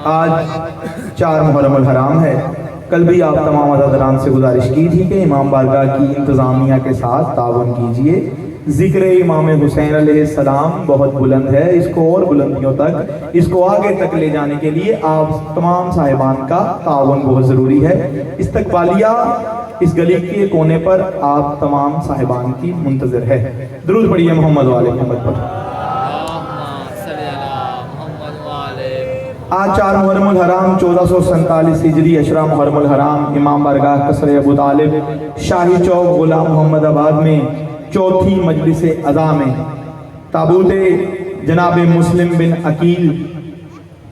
آج 4 محرم الحرام ہے۔ کل بھی آپ تمام عزاداران سے گزارش کی تھی کہ امام بارگاہ کی انتظامیہ کے ساتھ تعاون کیجئے۔ ذکر امام حسین علیہ السلام بہت بلند ہے، اس کو اور بلندیوں تک، اس کو آگے تک لے جانے کے لیے آپ تمام صاحبان کا تعاون بہت ضروری ہے۔ استقبالیہ اس گلی کے کونے پر آپ تمام صاحبان کی منتظر ہے۔ درود پڑھیے محمد والے محمد پر۔ آج 4 محرم الحرام 1447 ہجری 10 محرم الحرام امام بارگاہ قصر ابو طالب شاہی چوک غلام محمد آباد میں چوتھی مجلس عزا میں تابوت جناب مسلم بن عقیل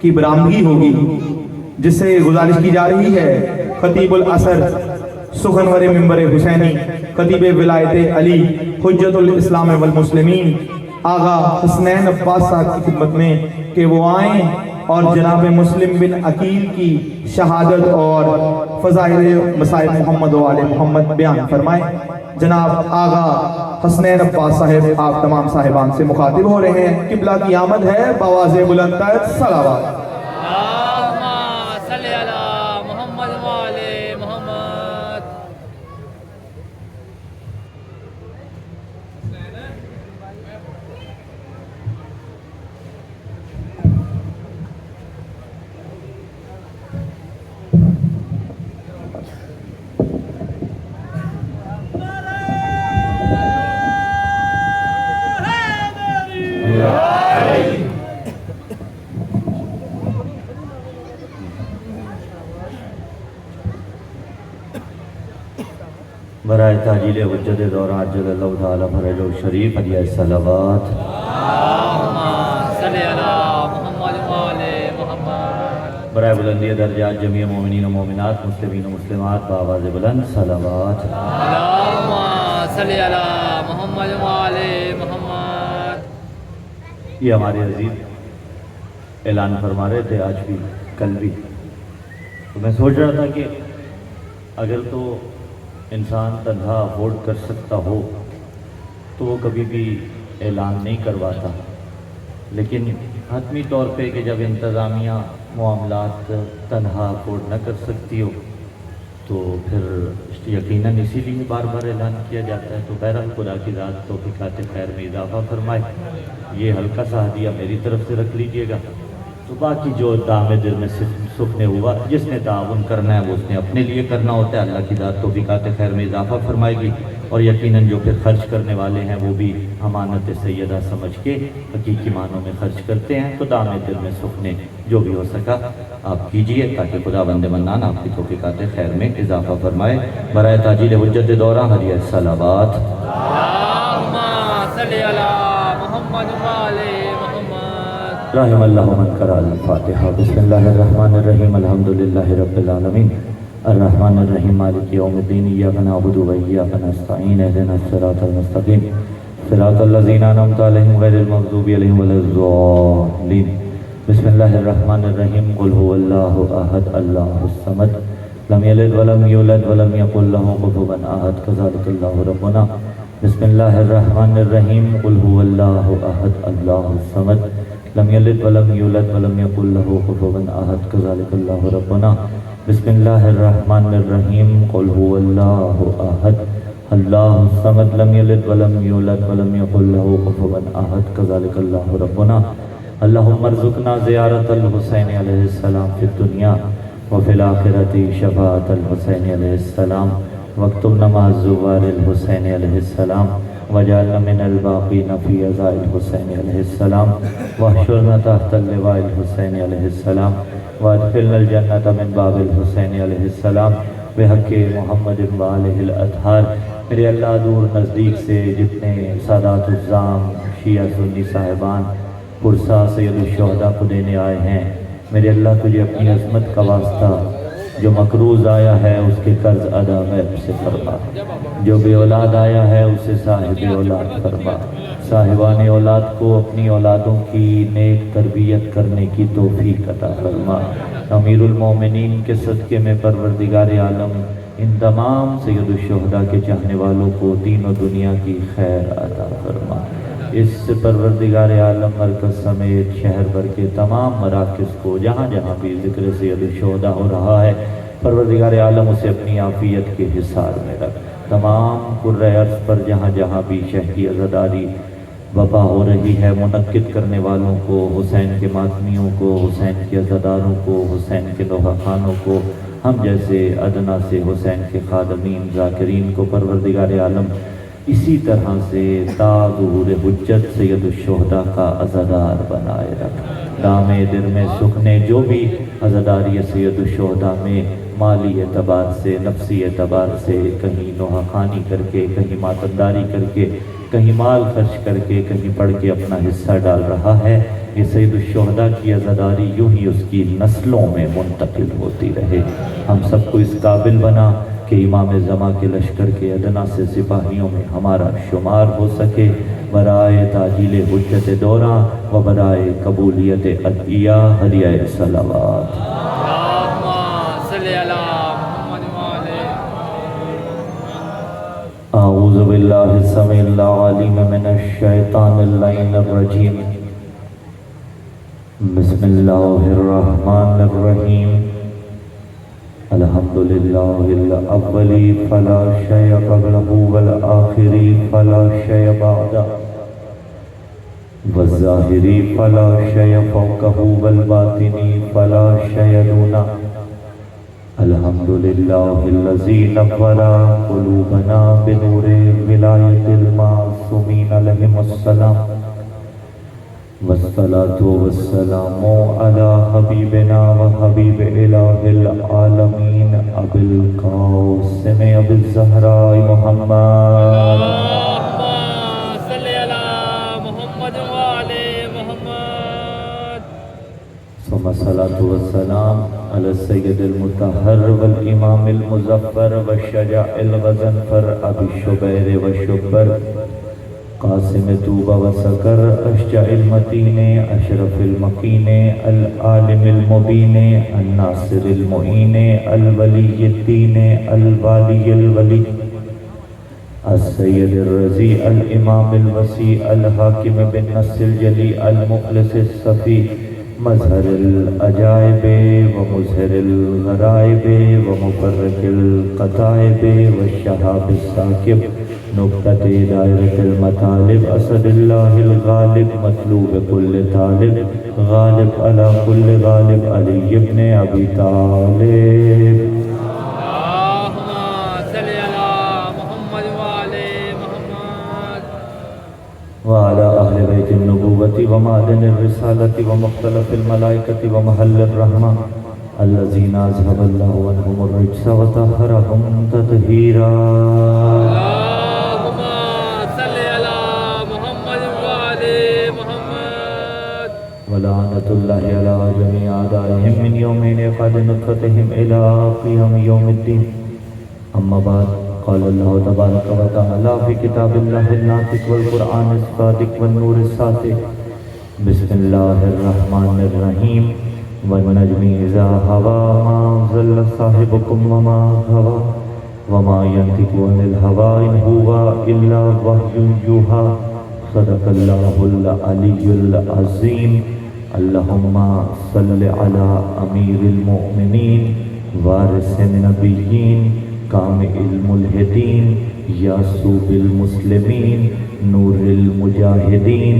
کی برآمدگی ہوگی، جس سے گزارش کی جا رہی ہے خطیب العصر سخنور منبر حسینی خطیب ولایت علی حجت الاسلام والمسلمین آغا حسنین عباس صاحب کی خدمت میں کہ وہ آئیں اور جناب مسلم بن عقیل کی شہادت اور فضائل مسائل محمد و آل محمد بیان فرمائیں۔ جناب آغا حسنین عباس صاحب آپ تمام صاحبان سے مخاطب ہو رہے ہیں۔ قبلہ کی آمد ہے، بآواز بلند تر صلوات۔ برائے تاجیل حجت دور عجل اللہ تعالی فرج شریف علیہ الصلوات۔ برائے بلندی درجات جمیع مومنین و مومنات مسلمین و مسلمات بآواز بلند صلوات۔ یہ ہمارے عزیز اعلان فرما رہے تھے، آج بھی کل بھی، تو میں سوچ رہا تھا کہ اگر تو انسان تنہا افورڈ کر سکتا ہو تو وہ کبھی بھی اعلان نہیں کرواتا، لیکن حتمی طور پہ کہ جب انتظامیہ معاملات تنہا افورڈ نہ کر سکتی ہو تو پھر یقیناً اسی لیے بار بار اعلان کیا جاتا ہے۔ تو بہرحال خدا کی ذات توفیقات خیر میں اضافہ فرمائے۔ یہ ہلکا سا ہدیہ میری طرف سے رکھ لیجئے گا، تو باقی جو دام دل میں سکھ نے ہوا، جس نے تعاون کرنا ہے وہ اس نے اپنے لیے کرنا ہوتا ہے۔ اللہ کی ذات توفیقات خیر میں اضافہ فرمائے گی، اور یقیناً جو پھر خرچ کرنے والے ہیں وہ بھی امانت سیدہ سمجھ کے حقیقی معنوں میں خرچ کرتے ہیں۔ تو دام دل میں سکھ نے جو بھی ہو سکا آپ کیجئے، تاکہ خدا بند منان آپ کی توفیقات خیر میں اضافہ فرمائے۔ برائے تاجیل حجت دورہ ہدیہ الصلوات۔ رحم اللہ من قرأ الفاتحہ۔ بسم اللہ الرحمن الرحیم، الحمدللہ رب العالمین، الرحمن الرحیم، مالک یوم الدین، ایاک نعبد و ایاک نستعین، اہدنا الصراط المستقیم، صراط الذین انعمت علیہم غیر المغضوب علیہم ولا الضالین۔ بسم اللہ الرحمن الرحیم، قل هو اللہ احد اللہ الصمد، لم یلد ولم یولد ولم یکن لہ کفوا احد، کذالک اللہ ربنا۔ بسم اللہ الرحمن الرحیم، قل هو اللہ احد اللہ الصمد، لم یلد ولم یولد ولم یکن لہ کفوا احد، کذالک اللہ ربنا۔ بسم اللہ الرحمن الرحیم، قل هو اللہ احد اللہ الصمد، لم یلد ولم یولد ولم یکن لہ کفوا احد، کذالک اللہ ربنا۔ اللہم ارزقنا زیارت الحسین علیہ السلام فی الدنیا وفی الآخرۃ شفاعۃ الحسین علیہ السلام، واکتبنا مع الزوار الحسین علیہ السلام، وجعلنا من الباقین فی عزاء الحسین علیہ السلام، واحشرنا تحت اللواء الحسین علیہ السلام، وادخلنا الجنۃ من باب الحسین علیہ السلام، بحق محمد و آلہ الاطہار۔ میرے اللہ دور نزدیک سے جتنے سادات الزام شیعہ سنی صاحبان پرسا سید الشہداء کو دینے آئے ہیں، میرے اللہ تجھے اپنی عظمت کا واسطہ جو مقروض آیا ہے اس کے قرض ادا غیب سے فرما، جو بے اولاد آیا ہے اسے صاحب اولاد فرما، صاحبان اولاد کو اپنی اولادوں کی نیک تربیت کرنے کی توفیق عطا فرما۔ امیر المومنین کے صدقے میں پروردگار عالم ان تمام سید الشہداء کے چاہنے والوں کو دین و دنیا کی خیر عطا فرما۔ اس پروردگار عالم مرکز سمیت شہر بھر کے تمام مراکز کو جہاں جہاں بھی ذکر سید الشہداء ہو رہا ہے، پروردگار عالم اسے اپنی عافیت کے حصار میں رکھ۔ تمام قرۂ ارض پر جہاں جہاں بھی شہ کی عزاداری وبا ہو رہی ہے، منعقد کرنے والوں کو، حسین کے ماتمیوں کو، حسین کے عزاداروں کو، حسین کے نوحہ خانوں کو، ہم جیسے ادنا سے حسین کے خادمین ذاکرین کو پروردگار عالم اسی طرح سے تا ظہور حجت سید الشہداء کا عزادار بنائے رکھ۔ دام در میں سکھنے جو بھی عزاداری سید الشہداء میں مالی اعتبار سے، نفسی اعتبار سے کہیں نوحہ خانی کر کے، کہیں ماتمداری کر کے، کہیں مال خرچ کر کے، کہیں پڑھ کے اپنا حصہ ڈال رہا ہے، یہ سید الشہداء کی عزاداری یوں ہی اس کی نسلوں میں منتقل ہوتی رہے۔ ہم سب کو اس قابل بنا کہ امام زمان کے لشکر کے ادنا سے سپاہیوں میں ہمارا شمار ہو سکے، برائے تعجیل حجت دوراں و برائے قبولیت ادعیہ ہدیہ صلوات۔ اعوذ باللہ السمیع العلیم من الشیطان اللعین الرجیم، بسم اللہ الرحمن الرحیم، الحمدللہ الاولی فلا شیء قبلہ والآخری فلا شیء بعدہ والظاہری فلا شیء فوقہ والباطنی فلا شیء دونہ، الحمدللہ الذی نور قلوبنا بنور ولایت المعصومین علیہم السلام، والصلاة والسلام علی حبیبنا و حبیب الہ العالمین ابی القاسم ابی الزہراء محمد، صلی علی محمد و آل محمد، ثم الصلاة والسلام علی السید المطہر والامام المظفر والشجاع الغضنفر ابی الشبیر والشبر قاسم طوبہ و سکر اشجع المتین اشرف المقین العالم المبین الناصر المعین الولی الدین الوالی الولی السید الرضی الامام الوسیع الحاکم بالنص الجلی المخلص الصفی مظہر العجائب و مظہر الغرائب و مفرق القطائب والشہاب الساکب نقطۃ دائرۃ المطالب اسد اللہ الغالب مطلوب کل طالب غالب علی کل غالب علی ابن ابی طالب، اللہم صلی علی محمد و آل محمد، وعلى أهل بيت النبوة ومعدن الرسالة ومختلف الملائكة ومحل الرحمة الذين أذهب الله عنهم الرجس وطهرهم تطهيرا، اللہم صلی علی محمد و آل محمد، ولعنة الله على جميع أعدائهم من يوم إيقاد نطفتهم إلى قيام يوم الدين، أما بعد، قال الله تبارك وتعالى في كتاب الله الناطق والقرآن الصادق والنور الساطع، بسم الله الرحمن الرحيم، والنجم إذا هوى ما ضل صاحبكم وما غوى وما ينطق عن الهوى إن هو إلا وحي يوحى، صدق الله العلي العظيم، اللهم صل على أمير المؤمنين وارث النبيين کامل الملحدین یاسوب المسلمین نور المجاہدین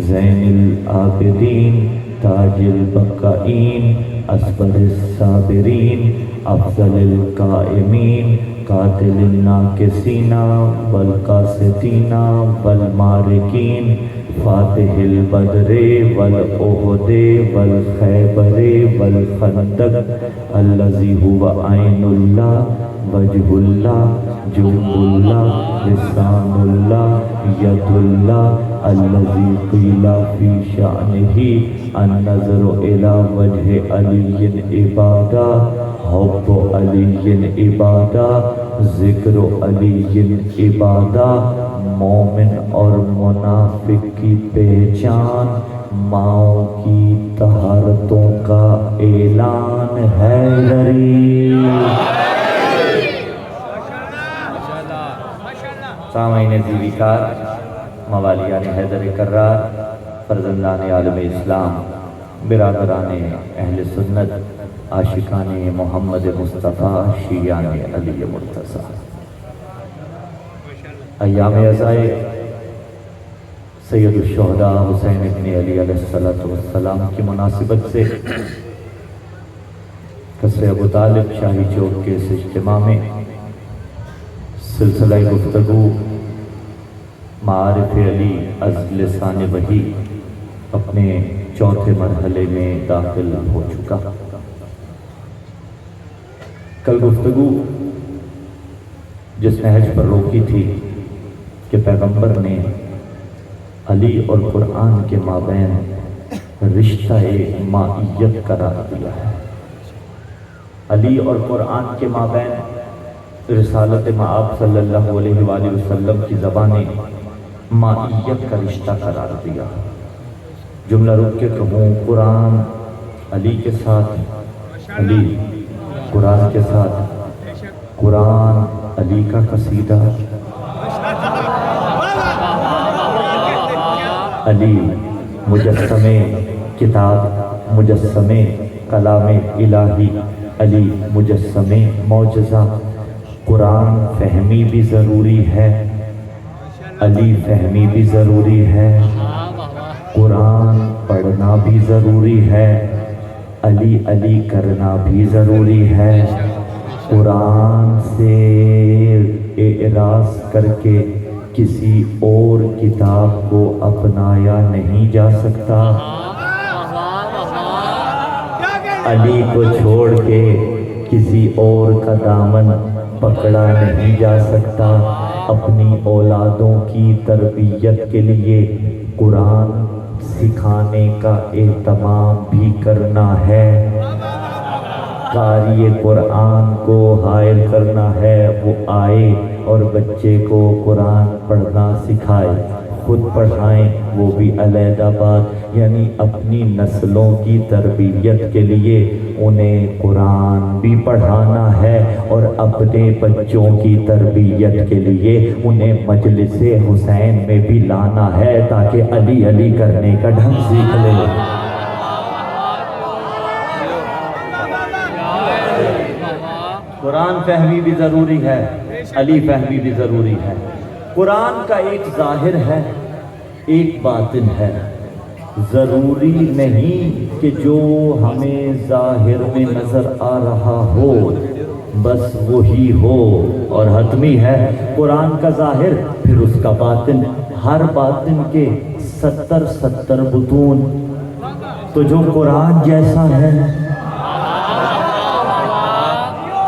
زین العابدین تاج البقائین اسبر الصابرین افضل القائمین قاتل الناکسین والقاسطین والمارکین فاتح البدر والأحد والخیبر والخندق الذي هو عین اللہ وجہ اللہ جنب اللہ لسان اللہ ید اللہ الذي قیل فی شأنہ النظر الى وجہ علی عبادہ حب علی عبادہ ذکر علی عبادہ مومن اور منافق کی پہچان ماؤں کی طہارتوں کا اعلان حیدری۔ سامعین زیوی کار، موالیان حیدر کرار، فرزندان عالم اسلام، برادران اہل سنت، عاشقان محمد مصطفیٰ، شیعان علی مرتضیٰ، ایام عزائے سید الشہداء حسین ابن علی علیہ السلام کی مناسبت سے قصر ابو طالب شاہی چوک کے اس اجتماع میں سلسلہ گفتگو معارف علی از لسان وحی اپنے چوتھے مرحلے میں داخل ہو چکا۔ کل گفتگو جس نہج پر روکی تھی کہ پیغمبر نے علی اور قرآن کے مابین رشتہ مائیت قرار دیا ہے۔ علی اور قرآن کے مابین رسالت مآب صلی اللہ علیہ وآلہ وسلم کی زبانیں مائیت کا رشتہ قرار دیا۔ جملہ رک کے کہوں، قرآن علی کے ساتھ، علی قرآن کے ساتھ، قرآن علی کا قصیدہ، علی مجسمے کتاب، مجسمے کلام الہی، علی مجسمے معجزہ۔ قرآن فہمی بھی ضروری ہے، علی فہمی بھی ضروری ہے، قرآن پڑھنا بھی ضروری ہے، علی علی کرنا بھی ضروری ہے۔ قرآن سے اعراض کر کے کسی اور کتاب کو اپنایا نہیں جا سکتا، علی کو چھوڑ کے کسی اور کا دامن پکڑا نہیں جا سکتا۔ اپنی اولادوں کی تربیت کے لیے قرآن سکھانے کا اہتمام بھی کرنا ہے، قاری قرآن کو حائل کرنا ہے، وہ آئے اور بچے کو قرآن پڑھنا سکھائے، خود پڑھائیں وہ بھی علیحدہ بات، یعنی اپنی نسلوں کی تربیت کے لیے انہیں قرآن بھی پڑھانا ہے اور اپنے بچوں کی تربیت کے لیے انہیں مجلس حسین میں بھی لانا ہے تاکہ علی علی کرنے کا ڈھنگ سیکھ لے۔ قرآن فہمی بھی ضروری ہے، علی فہمی بھی ضروری ہے۔ قرآن کا ایک ظاہر ہے، ایک باطن ہے۔ ضروری نہیں کہ جو ہمیں ظاہر میں نظر آ رہا ہو بس وہی ہو اور حتمی ہے۔ قرآن کا ظاہر پھر اس کا باطن، ہر باطن کے 70 بطون، تو جو قرآن جیسا ہے،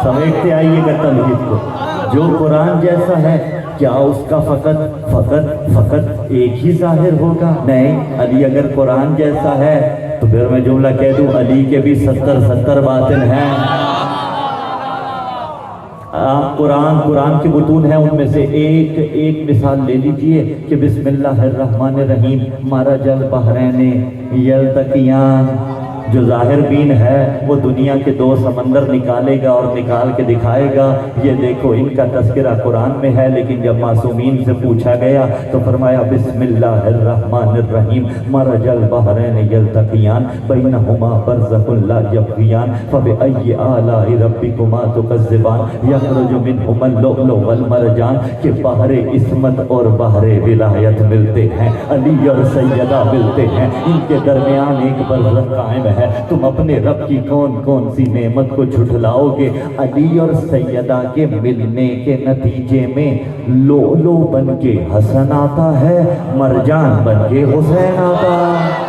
سمیٹتے آئیے گا تمہید کو، جو قرآن جیسا ہے کیا اس کا فقط ایک ہی ظاہر ہوگا؟ نہیں، علی اگر قرآن جیسا ہے تو پھر میں جملہ کہہ دوں علی کے بھی 70 باطن ہیں۔ آپ قرآن کی بطون ہیں، ان میں سے ایک مثال لے لیجئے کہ بسم اللہ الرحمن الرحیم، مرج البحرین یلتقیان، جو ظاہر بین ہے وہ دنیا کے 2 سمندر نکالے گا اور نکال کے دکھائے گا، یہ دیکھو ان کا تذکرہ قرآن میں ہے، لیکن جب معصومین سے پوچھا گیا تو فرمایا بسم اللہ الرحمن الرحیم، مرج البحرین یلتقیان بینہما برزخ لا یبغیان فبأی آلاء ربکما تکذبان یخرج منہما اللؤلؤ والمرجان، کہ بحر عصمت اور بحر ولایت ملتے ہیں، علی اور سیدہ ملتے ہیں، ان کے درمیان ایک برزخ قائم ہے، تم اپنے رب کی کون سی نعمت کو جھٹلاؤ گے؟ علی اور سیدہ کے ملنے کے نتیجے میں لؤلؤ بن کے حسن آتا ہے، مرجان بن کے حسین آتا ہے۔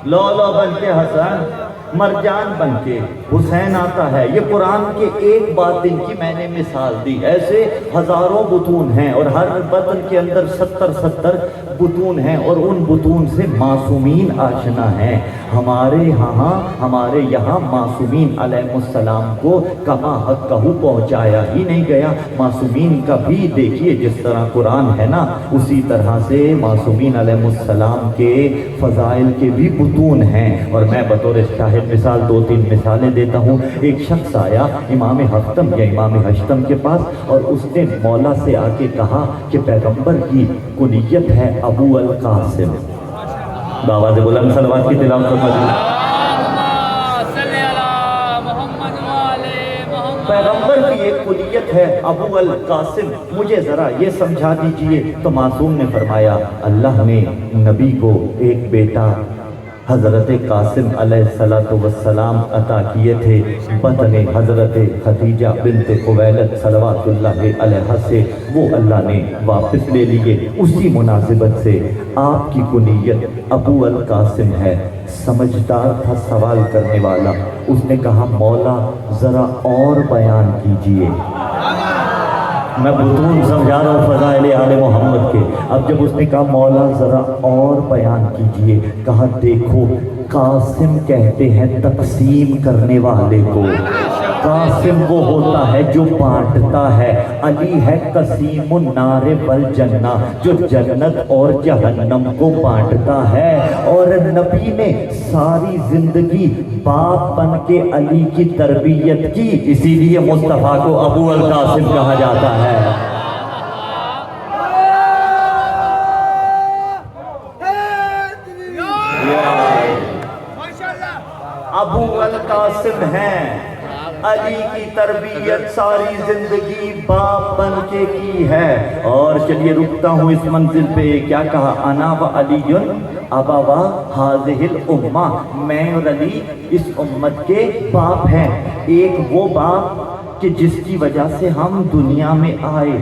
لؤلؤ بن کے حسن، مرجان بن کے حسین آتا ہے. یہ قرآن کے ایک باطن کی میں نے مثال دی. ایسے ہزاروں بطون ہیں اور ہر بطن کے اندر 70 بطون ہیں اور ان بطون سے معصومین آشنا ہیں. ہمارے یہاں معصومین علیہ السلام کو کما حق کہو پہنچایا ہی نہیں گیا. معصومین کا بھی دیکھیے جس طرح قرآن ہے نا اسی طرح سے معصومین علیہ السلام کے فضائل کے بھی بطون ہیں. اور میں بطور شاہد مثال 2-3 مثالیں دیتا ہوں. ایک شخص آیا امام حختم یا امام ہشتم کے پاس اور اس نے مولا سے آ کے کہا کہ پیغمبر کی کنیت ہے ابو القاسم. بابا سے بلند صلوات کی تلاوت فرمائیے. پیغمبر کی ایک کنیت ہے ابو القاسم, مجھے ذرا یہ سمجھا دیجئے. تو معصوم نے فرمایا اللہ نے نبی کو ایک بیٹا حضرت قاسم علیہ السلام عطا کیے تھے بطن حضرت خدیجہ بنت خویلد صلوات اللہ علیہ سے, وہ اللہ نے واپس لے لیے. اسی مناسبت سے آپ کی کنیت ابو القاسم ہے. سمجھدار تھا سوال کرنے والا, اس نے کہا مولا ذرا اور بیان کیجئے. میں بطون سمجھا رہا ہوں فضائل آل محمد کے. اب جب اس نے کہا مولا ذرا اور بیان کیجئے, کہا دیکھو قاسم کہتے ہیں تقسیم کرنے والے کو. قاسم وہ ہوتا ہے جو بانٹتا ہے. علی ہے قسیم النار والجنہ, جو جنت اور جہنم کو بانٹتا ہے. اور نبی نے ساری زندگی باپ بن کے علی کی تربیت کی, اسی لیے مصطفیٰ کو ابو القاسم کہا جاتا ہے. ابو القاسم ہیں, علی کی تربیت ساری زندگی باپ بن کے کی ہے. اور چلیے رکتا ہوں اس منزل پہ. کیا کہا انا و علی ابوا ہذہ الامہ, میں اور علی اس امت کے باپ ہیں. ایک وہ باپ کہ جس کی وجہ سے ہم دنیا میں آئے.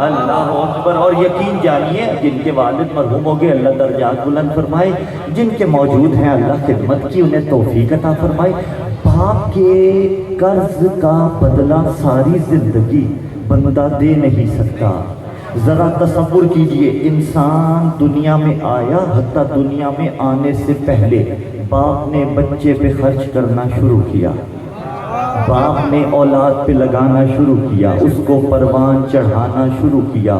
اللہ اکبر. اور یقین جانیے جن کے والد مرحوم ہو گئے اللہ درجات بلند فرمائے, جن کے موجود ہیں اللہ خدمت کی انہیں توفیق عطا فرمائے. باپ کے قرض کا بدلہ ساری زندگی بندہ دے نہیں سکتا. ذرا تصور کیجئے انسان دنیا میں آیا, حتیٰ دنیا میں آنے سے پہلے باپ نے بچے پہ خرچ کرنا شروع کیا, باپ نے اولاد پہ لگانا شروع کیا, اس کو پروان چڑھانا شروع کیا.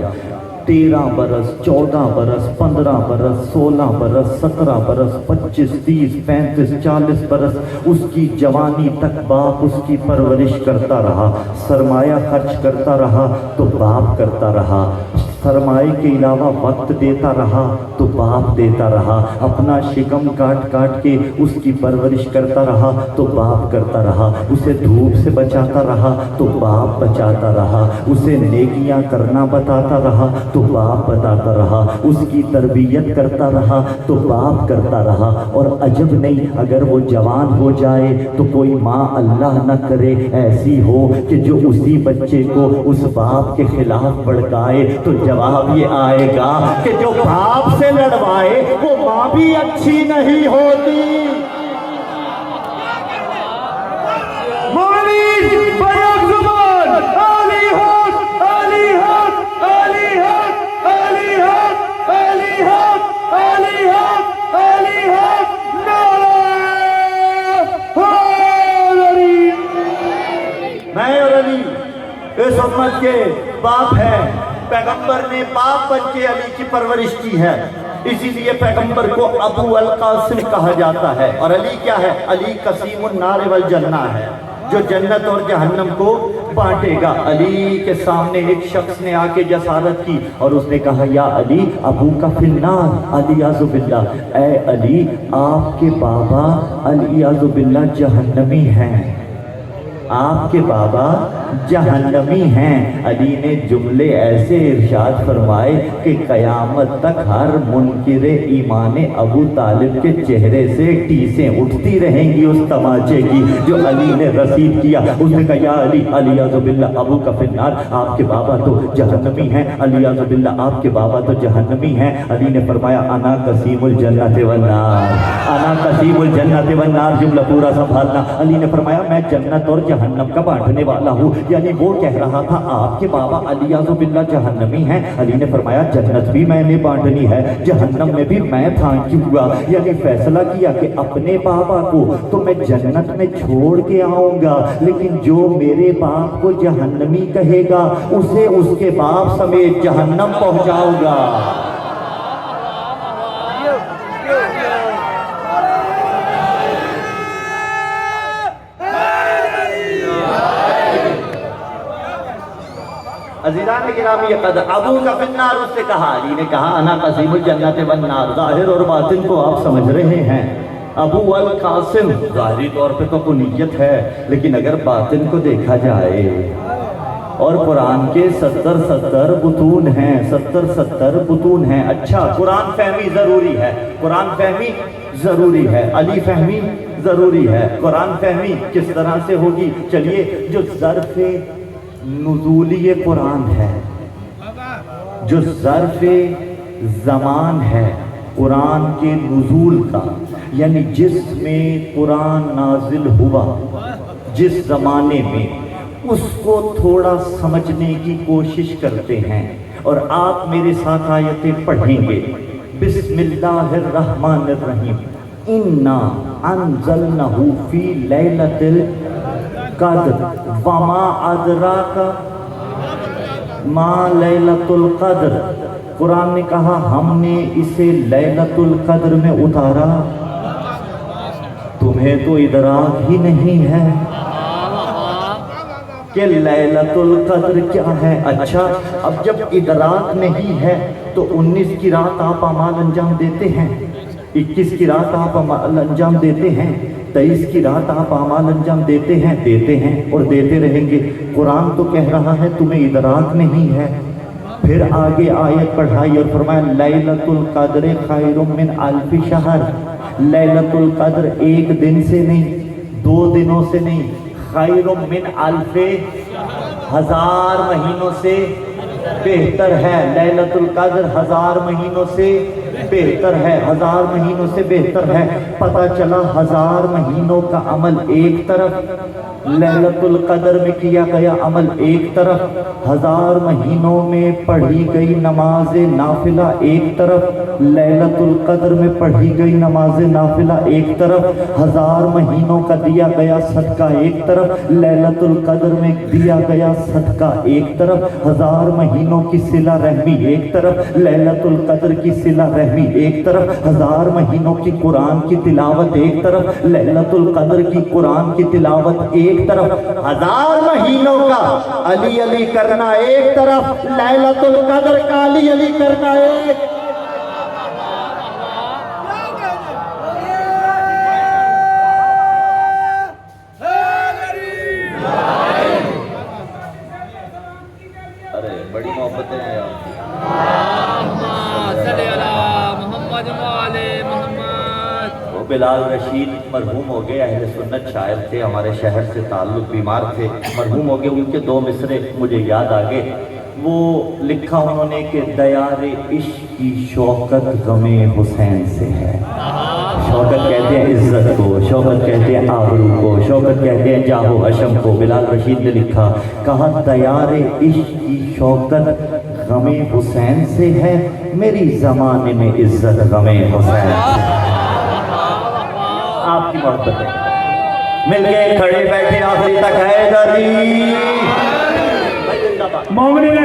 13 برس 14 برس 15 برس 16 برس 17 برس 25 30 35 40 برس اس کی جوانی تک باپ اس کی پرورش کرتا رہا. سرمایہ خرچ کرتا رہا تو باپ کرتا رہا, سرمایہ کے علاوہ وقت دیتا رہا تو باپ دیتا رہا, اپنا شکم کاٹ کاٹ کے اس کی پرورش کرتا رہا تو باپ کرتا رہا, اسے دھوپ سے بچاتا رہا تو باپ بچاتا رہا, اسے نیکیاں کرنا بتاتا رہا تو باپ بتاتا رہا, اس کی تربیت کرتا رہا تو باپ کرتا رہا. اور عجب نہیں اگر وہ جوان ہو جائے تو کوئی ماں اللہ نہ کرے ایسی ہو کہ جو اسی بچے کو اس باپ کے خلاف بھڑکائے, تو جواب یہ آئے گا کہ جو باپ سے لڑوائے وہ ماں بھی اچھی نہیں ہوتی. میں اور علی اس امت کے باپ ہیں. پیغمبر نے باپ بن کے علی کی پرورش کی ہے, اسی لیے پیغمبر کو ابو القاسم کہا جاتا ہے. اور علی کیا ہے؟ علی قسیم النار والجنہ ہے, جو جنت اور جہنم کو بانٹے گا. علی کے سامنے ایک شخص نے آ کے جسارت کی اور اس نے کہا یا علی ابو کا فی النار علیاذ باللہ, اے علی آپ کے بابا علیاذ باللہ جہنمی ہیں. آپ کے بابا جہنمی ہیں۔ علی نے جملے ایسے ارشاد فرمائے کہ قیامت تک ہر منکر ایمان ابو طالب کے چہرے سے ٹیسیں اٹھتی رہیں گی اس تماچے کی جو علی نے رسید کیا۔ اس نے کہا یا علی علیہ باللہ ابو کا فی النار، آپ کے بابا تو جہنمی ہیں، علیہ باللہ آپ کے بابا تو جہنمی ہیں۔ علی نے فرمایا انا قسیم الجنت والنار، انا قسیم الجنت والنار، جملہ پورا سنبھالنا۔ علی نے فرمایا میں جنت اور جہنم کا بانٹنے والا ہوں، یعنی وہ کہہ رہا تھا آپ کے بابا علیہ باللہ جہنمی ہیں، علی نے فرمایا جنت بھی میں نے بانٹنی ہے، جہنم میں بھی میں پھانکی ہوا، یعنی فیصلہ کیا کہ اپنے بابا کو تو میں جنت میں چھوڑ کے آؤں گا، لیکن جو میرے باپ کو جہنمی کہے گا اسے اس کے باپ سمیت جہنم پہنچاؤں گا۔ عزیزان گرامی قدر، ابو کا فی النار، اس سے کہا، علی نے کہا انا قسیم الجنت والنار، ظاہر اور باطن کو آپ سمجھ رہے ہیں۔ ابو القاسم ظاہری طور پہ تو کنیت ہے، لیکن اگر باطن کو دیکھا جائے اور قرآن کے 70 بطون ہیں، 70 بطون ہیں۔ اچھا قرآن فہمی ضروری ہے، قرآن فہمی ضروری ہے، علی فہمی ضروری ہے۔ قرآن فہمی کس طرح سے ہوگی؟ چلیے، جو ظرف نزولی قرآن ہے، جو ظرف زمان ہے قرآن کے نزول کا، یعنی جس میں قرآن نازل ہوا جس زمانے میں، اس کو تھوڑا سمجھنے کی کوشش کرتے ہیں، اور آپ میرے ساتھ آیتیں پڑھیں گے۔ بسم اللہ الرحمن الرحیم، انا انزلنہ فی لیلۃ القدر وما ادراک ما لیلۃ القدر۔ قرآن نے کہا ہم نے اسے لیلۃ القدر میں اتارا، تمہیں تو ادراک ہی نہیں ہے کہ لیلۃ القدر کیا ہے۔ اچھا، اب جب ادراک نہیں ہے تو 19 کی رات آپ اعمال انجام دیتے ہیں، 21 کی رات آپ اعمال انجام دیتے ہیں، 23 کی رات آپ اعمال انجام دیتے ہیں اور دیتے رہیں گے۔ قرآن تو کہہ رہا ہے تمہیں ادراک نہیں ہے۔ پھر آگے آیت پڑھائی اور فرمایا لیلۃ القدر خیر من الف شہر، لیلۃ القدر ایک دن سے نہیں، 2 دنوں سے نہیں، خیر من الف، 1000 مہینوں سے بہتر ہے۔ لیلۃ القدر 1000 مہینوں سے بہتر ہے، 1000 مہینوں سے بہتر ہے۔ پتہ چلا 1000 مہینوں کا عمل ایک طرف، لیلۃ القدر میں کیا گیا عمل ایک طرف، 1000 مہینوں میں پڑھی گئی نماز نافلہ ایک طرف، لیلۃ القدر میں پڑھی گئی نماز نافلہ ایک طرف، 1000 مہینوں کا دیا گیا صدقہ ایک طرف، لیلۃ القدر میں دیا گیا صدقہ ایک طرف، 1000 مہینوں کی صلہ رحمی ایک طرف، لیلۃ القدر کی صلہ رحمی ایک طرف، 1000 مہینوں کی قرآن کی تلاوت ایک طرف، لیلۃ القدر کی قرآن کی تلاوت ایک طرف، 1000 مہینوں کا علی علی کرنا ایک طرف، لیلۃ القدر کا علی علی کرنا ایک۔ ارے بڑی محبتیں ہیں یار۔ صلی اللہ محمد وعلى محمد۔ وہ بلال رشید مرحوم ہو گئے، اہل سنت شاعر تھے، ہمارے شہر سے تعلق، بیمار تھے، مرحوم ہو گئے۔ ان کے 2 مصرے مجھے یاد آگئے، وہ لکھا انہوں نے کہ دیار عشق کی شوکت غم حسین سے ہے۔ شوکت کہتے ہیں عزت کو، شوکت کہتے ہیں آبرو کو، شوکت کہتے ہیں جاہ و حشم کو۔ بلال رشید نے لکھا، کہا دیار عشق کی شوکت غم حسین سے ہے، میری زمانے میں عزت غم حسین سے ہے۔ آپ کی محبت ہے، مل گئے کھڑے بیٹھے آخری تک حیدری۔ مومنین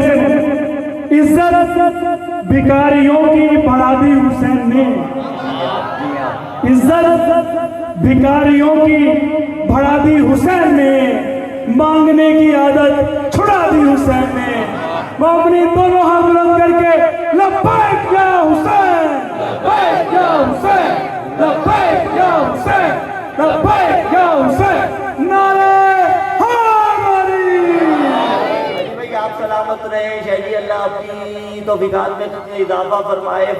عزت بھکاریوں کی بڑھا دی حسین نے، عزت بھکاریوں کی بڑھا دی حسین نے، مانگنے کی عادت چھڑا دی حسین نے۔ مومنین دونوں ہاتھ بلند کر کے لبیک یا حسین، لبیک یا حسین، لبیک یا حسین، لبیک یا حسین، نعرہ اللہ اپنی توفیقات میں تجھے اضافہ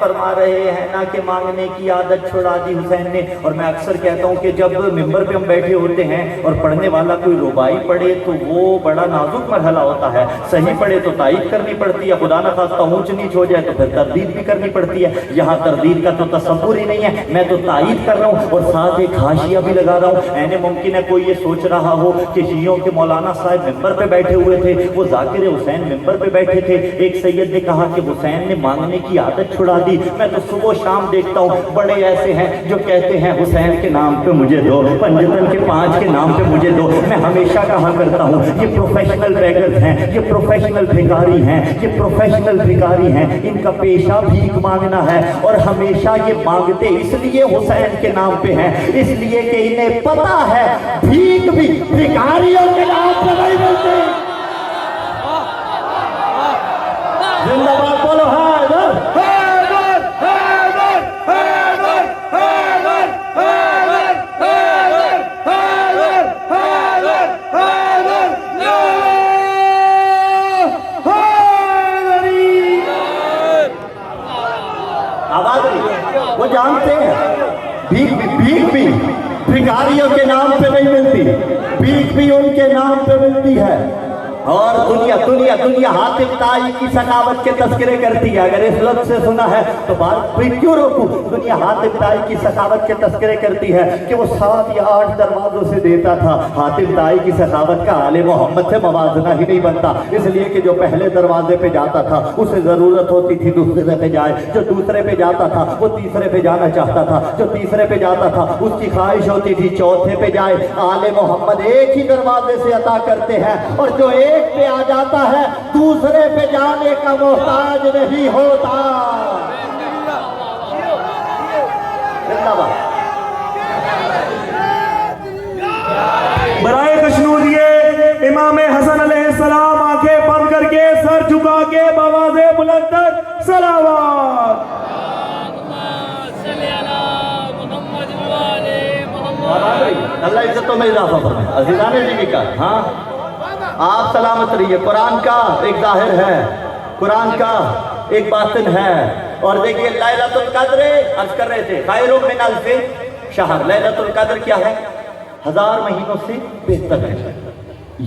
فرما رہے ہیں نا کہ مانگنے کی عادت چھڑا دی حسین نے. اور میں اکثر کہتا ہوں کہ جب ممبر پہ ہم بیٹھے ہوتے ہیں اور پڑھنے والا کوئی ربائی پڑھے تو وہ بڑا نازک مرحلہ ہوتا ہے. صحیح پڑھے تو تائید کرنی پڑتی ہے, خدا نہ خواستہ اونچ نیچ ہو جائے تو پھر تردید بھی کرنی پڑتی ہے. یہاں تردید کا تو تصور ہی نہیں ہے, میں تو تائید کر رہا ہوں اور ساتھ ایک حاشیہ بھی لگا رہا ہوں. اینے ممکن ہے کوئی یہ سوچ رہا ہو کہ شیعوں کے مولانا صاحب ممبر پہ بیٹھے ہوئے تھے, وہ ذاکر حسین ممبر پہ بیٹھے تھے. ایک سید نے کہا کہ حسین نے مانگنے کی عادت چھڑا دی. میں تو صبح شام دیکھتا ہوں بڑے ایسے ہیں جو کہتے ہیں حسین کے نام پہ مجھے دو, پنجتن کے 5 کے نام پہ مجھے دو. میں ہمیشہ کہا کرتا ہوں یہ پروفیشنل بیگرز ہیں, یہ پروفیشنل بھکاری ہیں, یہ پروفیشنل بھکاری ہیں. ان کا پیشہ بھیک مانگنا ہے اور ہمیشہ یہ مانگتے اس لیے حسین کے نام پہ ہیں, اس لیے کہ انہیں پتا ہے بھیک بھی بھکاریوں کے نام پہ نہیں ملتی. زندہ باد بولو حیدر, حیدر, حیدر, حیدر, حیدر, حیدر, حیدر, حیدر, حیدر, حیدری. آواز نہیں, وہ جانتے ہیں بھیک بھی بھکاریوں کے نام پہ نہیں ملتی, بھیک بھی ان کے نام پہ ملتی ہے. اور دنیا حاتم طائی کی سخاوت کے تذکرے کرتی ہے. اگر اس لفظ سے سنا ہے تو بات پھر کیوں روکوں. دنیا حاتم طائی کی سخاوت کے تذکرے کرتی ہے کہ وہ 7 یا 8 دروازوں سے دیتا تھا. حاتم طائی کی سخاوت کا آل محمد سے موازنہ ہی نہیں بنتا, اس لیے کہ جو پہلے دروازے پہ جاتا تھا اسے ضرورت ہوتی تھی دوسرے پہ جائے, جو دوسرے پہ جاتا تھا وہ تیسرے پہ جانا چاہتا تھا, جو تیسرے پہ جاتا تھا اس کی خواہش ہوتی تھی چوتھے پہ جائے. آل محمد ایک ہی دروازے سے عطا کرتے ہیں اور جو ایک پہ آ جاتا ہے دوسرے پہ جانے کا محتاج نہیں ہوتا. برائے کشنودیے امام حسن علیہ السلام آنکھیں بند کر کے سر جھکا کے بآواز بلند تک صلوات. اللہ عزتوں میں اضافہ فرمائے. عزیزان جی کا ہاں آپ سلامت رہیے. قرآن کا ایک ظاہر ہے, قرآن کا ایک باطن ہے. اور دیکھیے لیلۃ القدر عرض کر رہے تھے خیر من الف شہر. لیلۃ القدر کیا ہے؟ 1000 مہینوں سے بہتر ہے.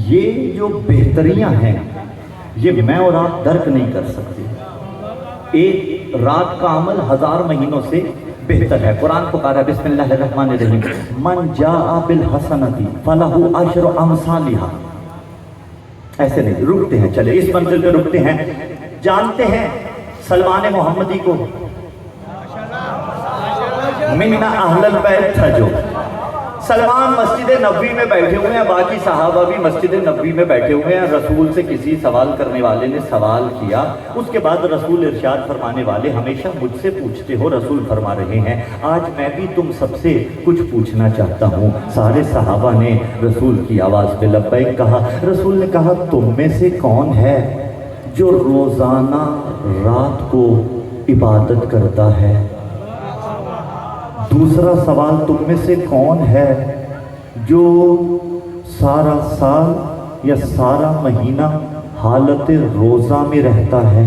یہ جو بہتریاں ہیں یہ میں اور آپ درک نہیں کر سکتے. ایک رات کا عمل 1000 مہینوں سے بہتر ہے. قرآن پکارا بسم اللہ الرحمن الرحیم, من جاء بالحسنۃ فلہ عشر امثالھا. ایسے نہیں رکتے ہیں, چلے اس منزل پہ رکتے ہیں. جانتے ہیں سلمان محمدی کو من اہل البیت تھا. جو سلمان مسجد نبوی میں بیٹھے ہوئے ہیں, باقی صحابہ بھی مسجد نبوی میں بیٹھے ہوئے ہیں. رسول سے کسی سوال کرنے والے نے سوال کیا, اس کے بعد رسول ارشاد فرمانے والے ہمیشہ مجھ سے پوچھتے ہو, رسول فرما رہے ہیں آج میں بھی تم سب سے کچھ پوچھنا چاہتا ہوں. سارے صحابہ نے رسول کی آواز پہ لبیک کہا. رسول نے کہا تم میں سے کون ہے جو روزانہ رات کو عبادت کرتا ہے؟ دوسرا سوال, تم میں سے کون ہے جو سارا سال یا سارا مہینہ حالت روزہ میں رہتا ہے؟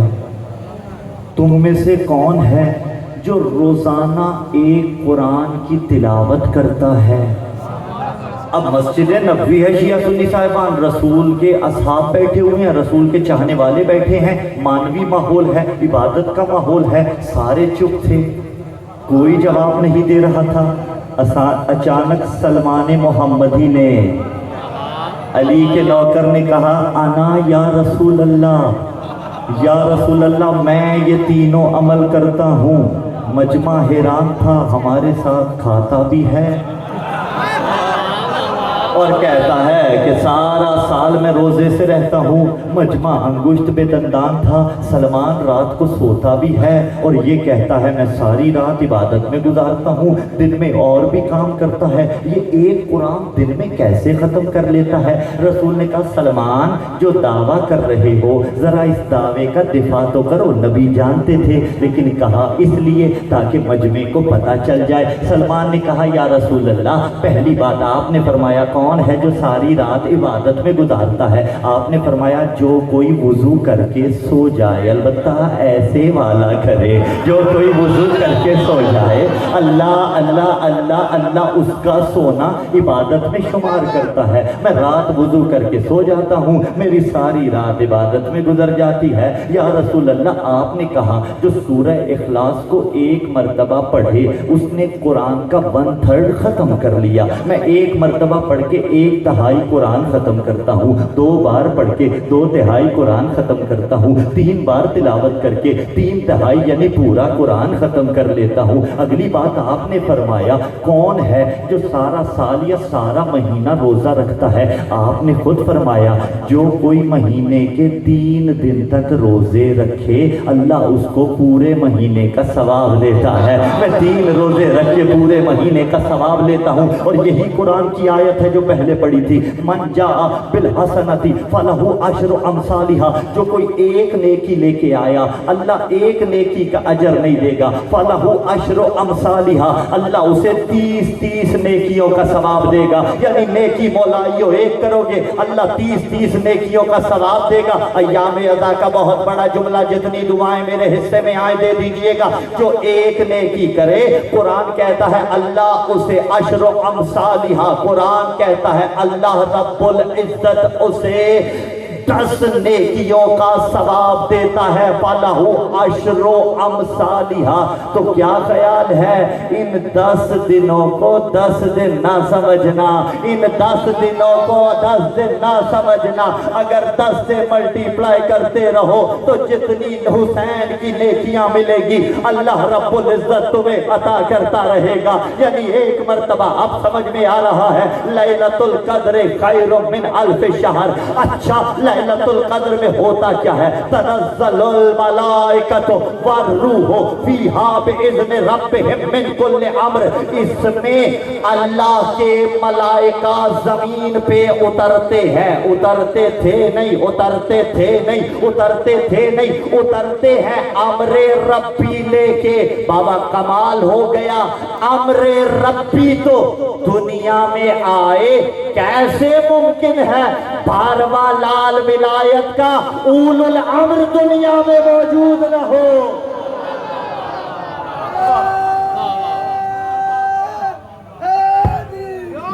تم میں سے کون ہے جو روزانہ ایک قرآن کی تلاوت کرتا ہے؟ اب مسجد نبوی ہے, شیعہ سنی صاحبان, رسول کے اصحاب بیٹھے ہوئے ہیں, رسول کے چاہنے والے بیٹھے ہیں, مانوی ماحول ہے, عبادت کا ماحول ہے. سارے چپ تھے, کوئی جواب نہیں دے رہا تھا. اچانک سلمان محمدی نے علی کے نوکر نے کہا انا یا رسول اللہ, یا رسول اللہ میں یہ تینوں عمل کرتا ہوں. مجمع حیران تھا, ہمارے ساتھ کھاتا بھی ہے اور کہتا ہے کہ سارا سال میں روزے سے رہتا ہوں. مجمع انگشت بے دندان تھا. سلمان رات کو سوتا بھی ہے اور یہ کہتا ہے میں ساری رات عبادت میں گزارتا ہوں, دن میں اور بھی کام کرتا ہے. یہ ایک قرآن دن میں کیسے ختم کر لیتا ہے؟ رسول نے کہا سلمان جو دعویٰ کر رہے ہو ذرا اس دعوے کا دفاع تو کرو. نبی جانتے تھے لیکن کہا اس لیے تاکہ مجمع کو پتہ چل جائے. سلمان نے کہا یا رسول اللہ پہلی بات آپ نے فرمایا کون کون ہے جو ساری رات عبادت میں گزارتا ہے؟ آپ نے فرمایا جو کوئی وضو کر کے سو جائے، البتہ ایسے والا کرے جو کوئی وضو کر کے سو جائے، اللہ اللہ اللہ اللہ اس کا سونا عبادت میں شمار کرتا ہے۔ میں رات وضو کر کے سو جاتا ہوں، میری ساری رات عبادت میں گزر جاتی ہے۔ یا رسول اللہ، آپ نے کہا جو سورہ اخلاص کو ایک مرتبہ پڑھے اس نے قرآن کا 1/3 ختم کر لیا۔ میں ایک مرتبہ پڑھ کے 1/3 قرآن ختم کرتا ہوں، 2 بار پڑھ کے 2/3 قرآن ختم کرتا ہوں، 3 بار تلاوت کر کے 3/3 یعنی پورا قرآن ختم کر لیتا ہوں۔ اگلی بات آپ نے فرمایا کون ہے جو سارا سال یا سارا مہینہ روزہ رکھتا ہے؟ آپ نے خود فرمایا جو کوئی مہینے کے 3 دن تک روزے رکھے اللہ اس کو پورے مہینے کا ثواب دیتا ہے۔ میں 3 روزے رکھ کے پورے مہینے کا ثواب لیتا ہوں، اور یہی قرآن کی آیت ہے جو پہلے پڑھی تھی، من جاء بالحسنۃ فلہ عشر امثالھا، جو کوئی ایک نیکی لے کے آیا اللہ ایک نیکی کا اجر نہیں دے گا، فلہ عشر امثالھا، اللہ اسے 30 نیکیوں کا ثواب دے گا۔ یعنی نیکی مولائیو ایک کرو گے اللہ 30 نیکیوں کا ثواب دے گا۔ ایام ادا کا بہت بڑا جملہ، جتنی دعائیں میرے حصے میں آئے دے دیجئے گا۔ جو ایک نیکی کرے قرآن کہتا ہے اللہ اسے عشر امثالھا، قرآن کہتا ہے اللہ رب العزت اسے 10 نیکیوں کا ثواب دیتا ہے، فَلَهُ عَشْرُ أَمْثَالِهَا۔ تو کیا خیال ہے ان 10 دنوں کو 10 دن نہ سمجھنا، ان 10 دنوں کو 10 دن نہ سمجھنا، اگر 10 سے ملٹیپلائی کرتے رہو تو جتنی حسین کی نیکیاں ملے گی اللہ رب العزت تمہیں عطا کرتا رہے گا۔ یعنی ایک مرتبہ اب سمجھ میں آ رہا ہے لیلۃ القدر خیر من الف شہر۔ اچھا لیلۃ القدر میں ہوتا کیا ہے؟ تنزل الملائکۃ والروح فیہا باذن ربہم من کل امر، اس میں اللہ کے ملائکہ زمین پہ اترتے ہیں، اترتے تھے نہیں، اترتے تھے نہیں، اترتے تھے نہیں، اترتے ہیں امر ربی لے کے۔ بابا کمال ہو گیا، امر ربی تو دنیا میں آئے کیسے ممکن ہے؟ 12واں لال ولایت کا اول الامر دنیا میں موجود نہ ہو۔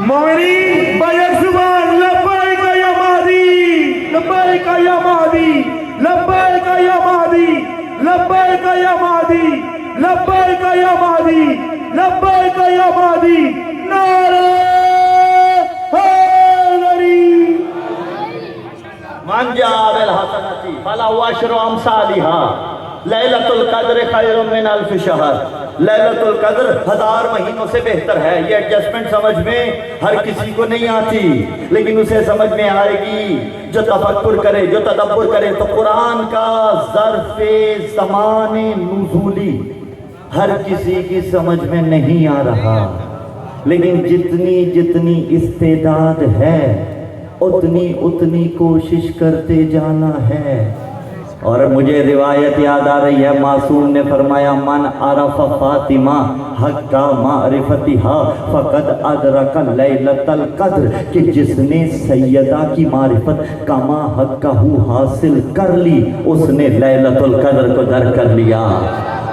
مومنین بیک زبان لبیک یا مہدی، لبیک یا مہدی، لبیک یا مہدی، لبیک یا مہدی، لبیک یا مہدی، لبیک یا مہدی، نعرہ حیدری۔ من جاء بالحسنۃ فلہ عشر امثالھا، لیلۃ القدر خیر من الف شہر۔ لیلۃ القدر 1000 مہینوں سے بہتر ہے۔ یہ ایڈجسٹمنٹ سمجھ میں ہر کسی کو نہیں آتی، لیکن اسے سمجھ میں آئے گی جو تفکر کرے، جو تدبر کرے۔ تو قرآن کا ظرف زمان نزولی ہر کسی کی سمجھ میں نہیں آ رہا، لیکن جتنی جتنی استعداد ہے اتنی کوشش کرتے جانا ہے۔ اور مجھے روایت یاد آ رہی ہے، معصوم نے فرمایا من عرف فاطمہ حق معرفتہا فقد ادرک لیلۃ القدر، کہ جس نے سیدہ کی معرفت کما حق حاصل کر لی اس نے لیلۃ القدر کو در کر لیا،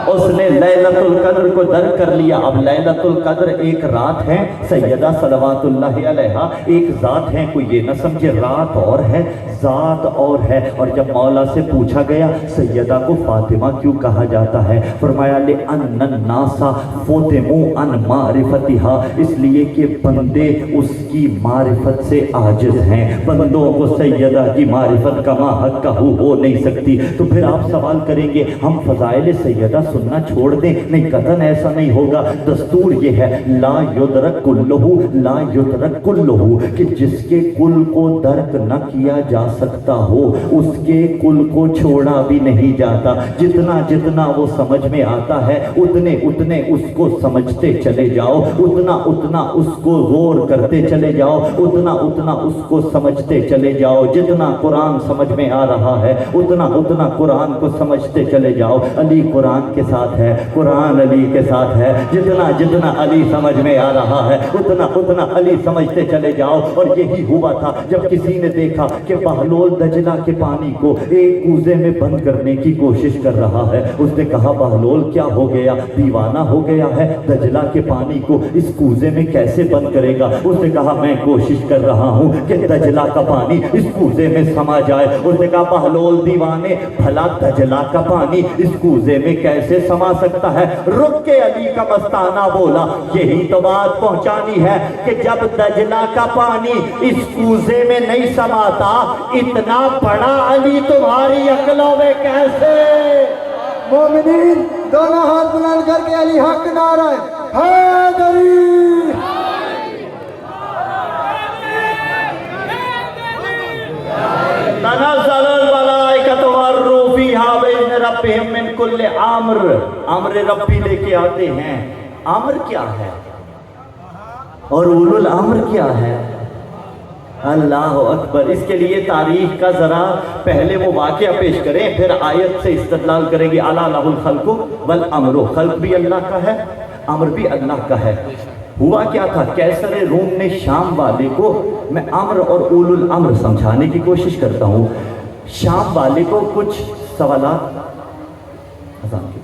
اس نے لیلۃ القدر کو در کر لیا۔ اب لیلۃ القدر ایک رات ہے، سیدہ صلوات اللہ علیہا ایک ذات ہے، کوئی یہ نہ سمجھے رات اور ہے ذات اور ہے۔ اور جب مولا سے پوچھا گیا سیدہ کو فاطمہ کیوں کہا جاتا ہے، فرمایا لِأَنَّ النَّاسَ فُتِمُوا عَنْ مَعْرِفَتِهَا، اس لیے کہ بندے اس کی معرفت سے عاجز ہیں، بندوں کو سیدہ کی معرفت کما حق ہو نہیں سکتی۔ تو پھر آپ سوال کریں گے ہم فضائل سیدہ سننا چھوڑ دیں؟ نہیں، قطعاً ایسا نہیں ہوگا۔ دستور یہ ہے لا یدرک کلہ، لا یدرک کلہ، کہ جس کے کل کو درک نہ کیا جا سکتا ہو اس کے کل کو چھوڑا بھی نہیں جاتا۔ جتنا جتنا وہ سمجھ میں آتا ہے اتنے اس کو سمجھتے چلے جاؤ، اتنا اس کو غور کرتے چلے جاؤ، اتنا اس کو سمجھتے چلے جاؤ۔ جتنا قرآن سمجھ میں آ رہا ہے اتنا قرآن کو سمجھتے چلے جاؤ۔ علی قرآن کے ساتھ ہے, قرآن علی کے ساتھ ہے. جتنا جتنا علی سمجھ میں آ رہا ہے اتنا اتنا علی سمجھتے چلے جاؤ. اور یہی ہوا تھا جب کسی نے دیکھا کہ بہلول دجلہ کے پانی کو ایک کوزے میں بند کرنے کی کوشش کر رہا ہے. اس نے کہا بہلول کیا ہو گیا, دیوانہ ہو گیا ہے, دجلہ کے پانی کو اس کوزے میں کیسے بند کرے گا؟ اس نے کہا میں کوشش کر رہا ہوں کہ دجلہ کا پانی اس کوزے میں سما جائے. اس نے کہا بہلول دیوانے, بھلا دجلہ کا پانی اس کوزے میں کیسے سما سکتا ہے؟ رک کے علی کا مستانہ بولا یہی تو بات پہنچانی ہے کہ جب دجلہ کا پانی اس کوزے میں نہیں سماتا, اتنا بڑا علی تمہاری عقلوں میں کیسے؟ مومنین دونوں ہاتھ بلند کر کے علی حق نعرہ حیدری. تنزل الملائکۃ والروح فیہا بإذن ربہم من کل امر. امر ربی لے کے آتے ہیں. امر کیا ہے اور اولو الامر کیا ہے؟ اللہ اکبر. اس کے لیے تاریخ کا ذرا پہلے وہ واقعہ پیش کریں, پھر آیت سے استدلال کریں گے. الا لہ الخلق والامر. خلق بھی اللہ کا ہے, امر بھی اللہ کا ہے. ہوا کیا تھا, کیسر روم نے شام والے کو, میں امر اور اولو الامر سمجھانے کی کوشش کرتا ہوں. شام والے کو کچھ سوالات اذان کی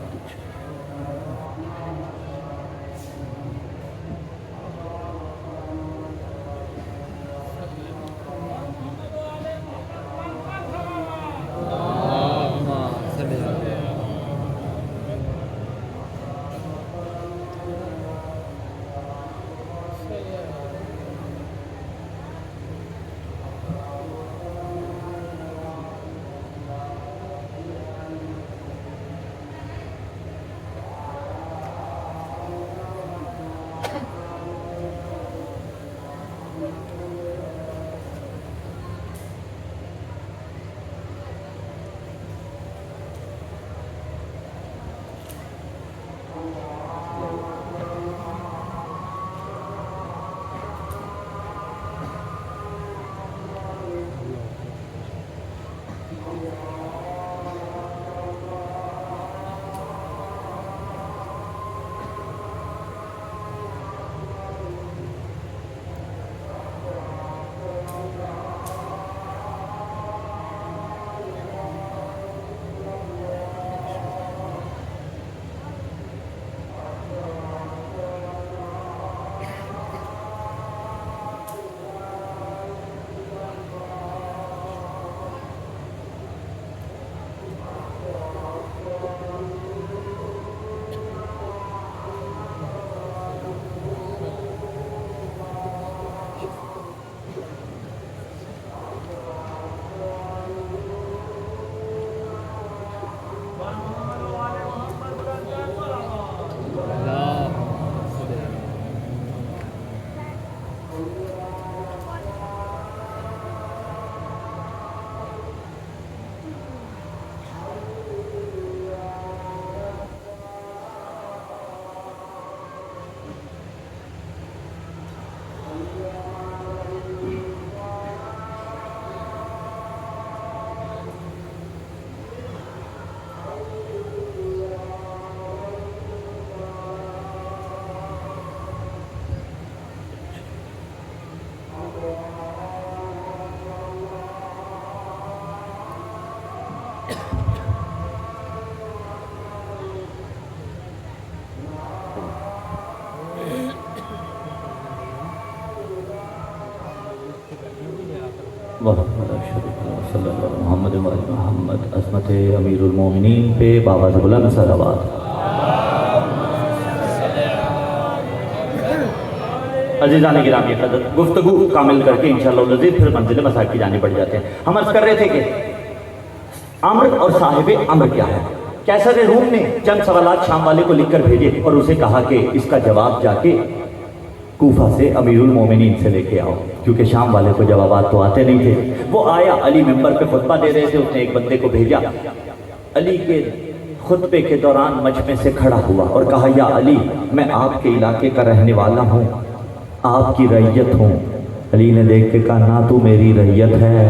محمد محمد عظمت امیر المومنین پہ بابا سے بلند صلوات. عزیزان گرامی قدر, گفتگو کامل کر کے انشاءاللہ العزیز پھر منزل مساجد کی جانب بڑھ جاتے ہیں. ہم عرض کر رہے تھے کہ امر اور صاحب امر کیا ہے. کیسر روم نے چند سوالات شام والے کو لکھ کر بھیجے اور اسے کہا کہ اس کا جواب جا کے کوفہ سے امیر المومنین سے لے کے آؤ, کیونکہ شام والے کو جوابات تو آتے نہیں تھے. وہ آیا, علی ممبر پہ خطبہ دے رہے تھے, اس نے ایک بندے کو بھیجا. علی کے خطبے کے دوران مجمع سے کھڑا ہوا اور کہا یا علی, میں آپ کے علاقے کا رہنے والا ہوں, آپ کی رعیت ہوں. علی نے دیکھ کے کہا نہ تو میری رعیت ہے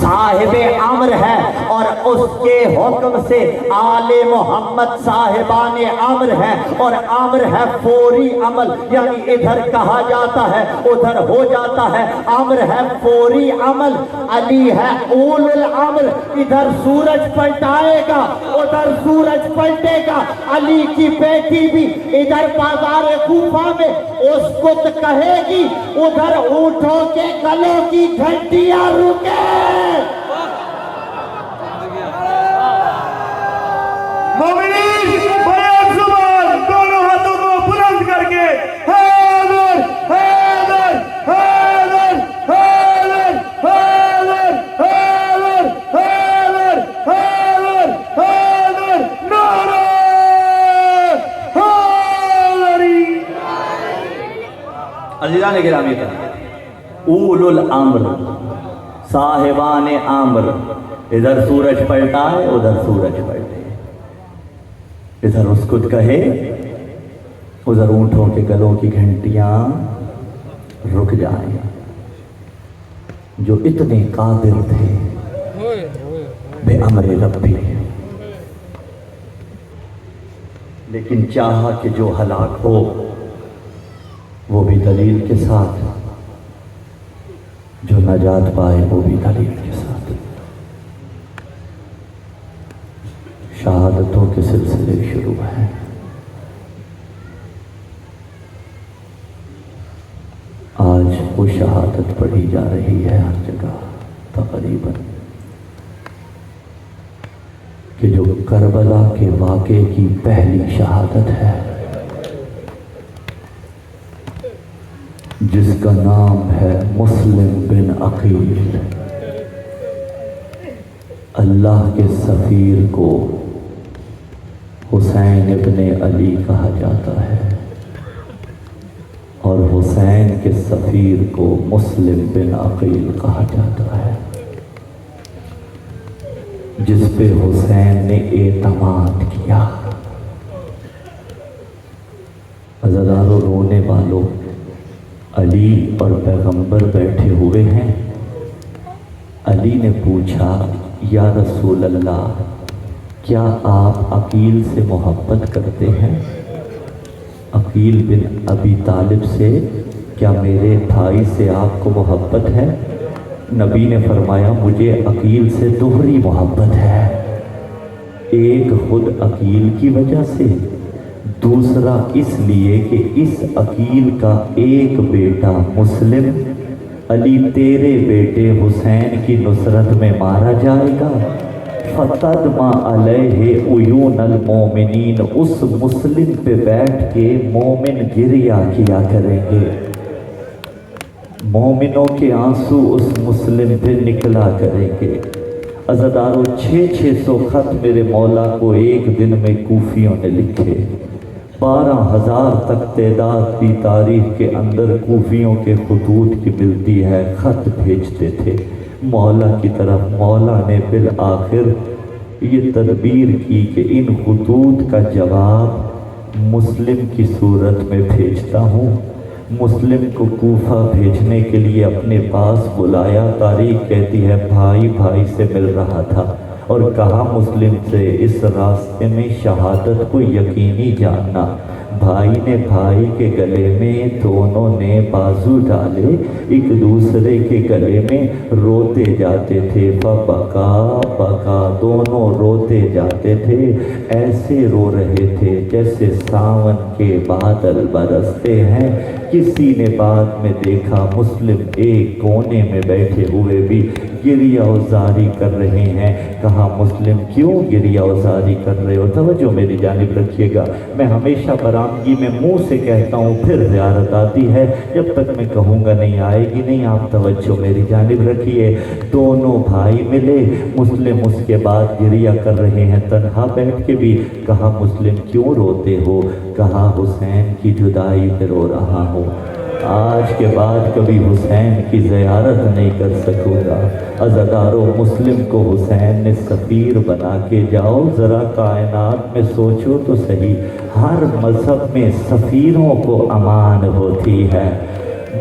صاحب امر ہے اور اس کے حکم سے آل محمد صاحبان امر ہے، اور امر ہے فوری عمل، یعنی ادھر کہا جاتا ہے ادھر ہو جاتا ہے، امر ہے فوری عمل۔ علی ہے اول الامر، ادھر سورج پلٹائے گا ادھر سورج پلٹے گا۔ علی کی بیٹی بھی ادھر بازار کوفہ میں اس کو کہے گی ادھر اونٹوں کے گلوں کی گھنٹیاں رکے۔ مومنین بیک زبان دونوں ہاتھوں کو بلند کر کے حیدر حیدر حیدر حیدر حیدر حیدر حیدر حیدر حیدر نعرہ حیدری۔ عزیزان گرامی، اول الامر، صاحبان امر، ادھر سورج پلٹا ہے ادھر سورج پلٹے، ادھر اس کو کہے ادھر اونٹوں کے گلوں کی گھنٹیاں رک جائیں۔ جو اتنے قادر تھے بے امر ربی، لیکن چاہا کہ جو ہلاک ہو وہ بھی دلیل کے ساتھ، جو نجات پائے وہ بھی دلیل کے ساتھ۔ شہادتوں کے سلسلے شروع ہیں۔ آج وہ شہادت پڑھی جا رہی ہے ہر جگہ تقریباً، کہ جو کربلا کے واقعے کی پہلی شہادت ہے، جس کا نام ہے مسلم بن عقیل۔ اللہ کے سفیر کو حسین ابن علی کہا جاتا ہے، اور حسین کے سفیر کو مسلم بن عقیل کہا جاتا ہے، جس پہ حسین نے اعتماد کیا۔ عزادارو، رونے والوں، علی اور پیغمبر بیٹھے ہوئے ہیں۔ علی نے پوچھا، یا رسول اللہ، کیا آپ عقیل سے محبت کرتے ہیں؟ عقیل بن ابی طالب سے، کیا میرے بھائی سے آپ کو محبت ہے؟ نبی نے فرمایا، مجھے عقیل سے دوہری محبت ہے، ایک خود عقیل کی وجہ سے، دوسرا اس لیے کہ اس عقیل کا ایک بیٹا مسلم علی تیرے بیٹے حسین کی نصرت میں مارا جائے گا۔ فَتَدْمَا عَلَيْهِ عُيُونَ الْمُؤْمِنِينَ، اس مسلم پہ بیٹھ کے مومن گریہ کیا کریں گے، مومنوں کے آنسو اس مسلم پہ نکلا کریں گے۔ عزادارو، 600 خط میرے مولا کو ایک دن میں کوفیوں نے لکھے، 12,000 تک تعداد بھی تاریخ کے اندر کوفیوں کے خطوط کی ملتی ہے، خط بھیجتے تھے مولا کی طرف۔ مولا نے بالآخر یہ تدبیر کی کہ ان خطوط کا جواب مسلم کی صورت میں بھیجتا ہوں۔ مسلم کو کوفہ بھیجنے کے لیے اپنے پاس بلایا، تاریخ کہتی ہے بھائی بھائی سے مل رہا تھا، اور کہا مسلم سے اس راستے میں شہادت کو یقینی جاننا۔ بھائی نے بھائی کے گلے میں، دونوں نے بازو ڈالے، ایک دوسرے کے گلے میں روتے جاتے تھے، بکا بکا، دونوں روتے جاتے تھے، ایسے رو رہے تھے جیسے ساون کے بادل برستے ہیں۔ کسی نے بعد میں دیکھا مسلم ایک کونے میں بیٹھے ہوئے بھی گریہ وزاری کر رہے ہیں۔ کہا مسلم کیوں گریہ وزاری کر رہے ہو؟ توجہ میری جانب رکھیے گا، میں ہمیشہ برآمدگی میں منہ سے کہتا ہوں پھر زیارت آتی ہے، جب تک میں کہوں گا نہیں آئے گی نہیں۔ آپ توجہ میری جانب رکھیے۔ دونوں بھائی ملے، مسلم اس کے بعد گریہ کر رہے ہیں تنہا بیٹھ کے بھی۔ کہا مسلم کیوں روتے ہو؟ کہا حسین کی جدائی پہ رو رہا ہوں، آج کے بعد کبھی حسین کی زیارت نہیں کر سکوں گا۔ عزادارو، مسلم کو حسین نے سفیر بنا کے جاؤ، ذرا کائنات میں سوچو تو صحیح، ہر مذہب میں سفیروں کو امان ہوتی ہے۔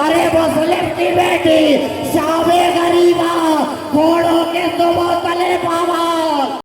ارے مسلم کی بیٹی شام